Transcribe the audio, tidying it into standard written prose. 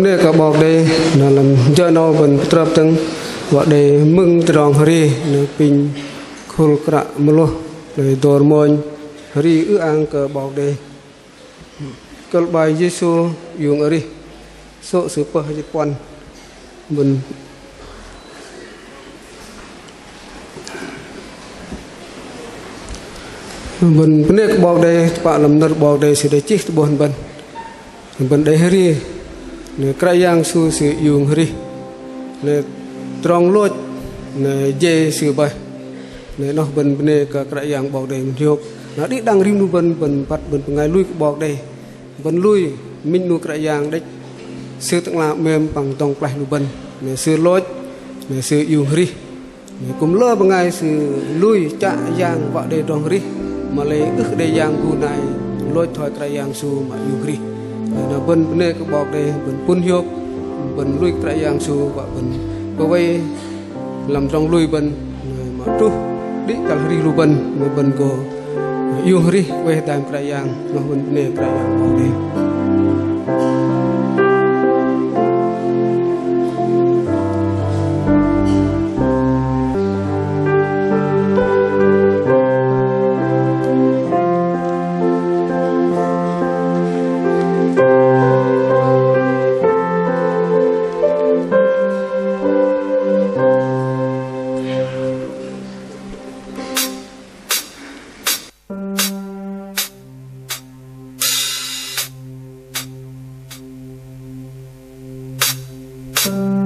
Nè cả bọc đây là làm cho nó vẫn trap tăng vợ đây mừng tròn hari nè pin khul kra mlo để đor mon hari ư ang cả bọc đây câu bài Giêsu dùng ở đi số sự pa hay quan mình nè cả bọc đây bạn làm nợ bọc đây sẽ để chích buồn bần đây hari nè krayang su sự dùng hari nè trong lối nè dê sự bài nè nó bần nè cả krayang bọc đây mình học nó đi đang rim nu bần bắt bần ngày lui bọc đây bần lui mình nu krayang đấy sự tăng là mềm bằng tông plei nu bần nè sự lối nè sự dùng hari nè cũng lơ bằng ngày sự lui chạ yang vợ đây trong hari mà lấy ức đây yang gu này lối thoại krayang su mà dùng hari nó bên này cái bọc đây bên phun hiệp bên lui cái yang su và bên có vay làm trong lui bên mà tu đi cả hari lu bên mà bên có yêu hari về tam cái yang nó bên này cái yang bọc đây. Thank you.